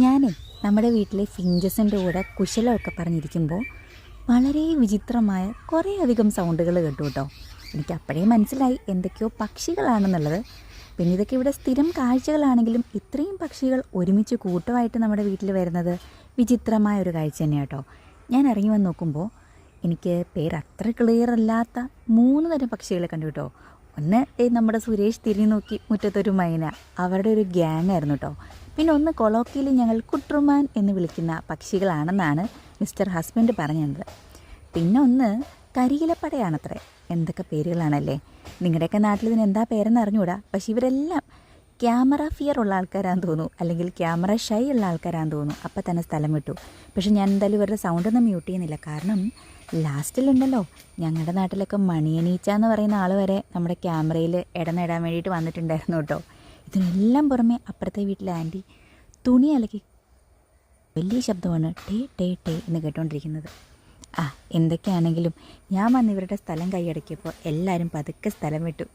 ഞാനേ നമ്മുടെ വീട്ടിലെ ഫിഞ്ചസിൻ്റെ കൂടെ കുശലമൊക്കെ പറഞ്ഞിരിക്കുമ്പോൾ വളരെ വിചിത്രമായ കുറേ അധികം സൗണ്ടുകൾ കേട്ടു കേട്ടോ. എനിക്ക് അപ്പോഴേ മനസ്സിലായി എന്തൊക്കെയോ പക്ഷികളാണെന്നുള്ളത്. പിന്നെ ഇതൊക്കെ ഇവിടെ സ്ഥിരം കാഴ്ചകളാണെങ്കിലും ഇത്രയും പക്ഷികൾ ഒരുമിച്ച് കൂട്ടമായിട്ട് നമ്മുടെ വീട്ടിൽ വരുന്നത് വിചിത്രമായ ഒരു കാഴ്ച തന്നെയാണ് കേട്ടോ. ഞാൻ ഇറങ്ങി വന്ന് നോക്കുമ്പോൾ എനിക്ക് പേര് അത്ര ക്ലിയർ അല്ലാത്ത 3 തരം പക്ഷികളെ കണ്ടു കേട്ടോ. ഒന്ന് നമ്മുടെ സുരേഷ് തിരിഞ്ഞു നോക്കി മുറ്റത്തൊരു മൈന, അവരുടെ ഒരു ഗ്യാങ് ആയിരുന്നു കേട്ടോ. പിന്നെ ഒന്ന് കൊളോക്കിയിൽ ഞങ്ങൾ കുട്രുമാൻ എന്ന് വിളിക്കുന്ന പക്ഷികളാണെന്നാണ് മിസ്റ്റർ ഹസ്ബൻഡ് പറഞ്ഞത്. പിന്നെ ഒന്ന് കരിയിലപ്പടയാണത്രേ. എന്തൊക്കെ പേരുകളാണല്ലേ. നിങ്ങളുടെയൊക്കെ നാട്ടിൽ ഇതിന് എന്താ പേരെന്ന് അറിഞ്ഞുകൂടാ. പക്ഷേ ഇവരെല്ലാം ക്യാമറ ഫിയർ ഉള്ള ആൾക്കാരാന്ന് തോന്നുന്നു, അല്ലെങ്കിൽ ക്യാമറ ഷൈ ഉള്ള ആൾക്കാരാന്ന് തോന്നുന്നു. അപ്പം തന്നെ സ്ഥലം വിട്ടു. പക്ഷേ ഞാൻ എന്തായാലും ഇവരുടെ സൗണ്ടൊന്നും മ്യൂട്ട് ചെയ്യുന്നില്ല. കാരണം ലാസ്റ്റിലുണ്ടല്ലോ, ഞങ്ങളുടെ നാട്ടിലൊക്കെ മണിയനീച്ച എന്ന് പറയുന്ന ആൾ വരെ നമ്മുടെ ക്യാമറയിൽ ഇടനേടാൻ വേണ്ടിയിട്ട് വന്നിട്ടുണ്ടായിരുന്നു കേട്ടോ. ഇതിനെല്ലാം പുറമെ അപ്പുറത്തെ വീട്ടിലെ ആൻറ്റി തുണി അലക്കി വലിയ ശബ്ദമാണ് ടേ ടേ ടേ എന്ന് കേട്ടുകൊണ്ടിരിക്കുന്നത്. എന്തൊക്കെയാണെങ്കിലും ഞാൻ വന്ന് ഇവരുടെ സ്ഥലം കൈയടക്കിയപ്പോൾ എല്ലാവരും പതുക്കെ സ്ഥലം വിട്ടു.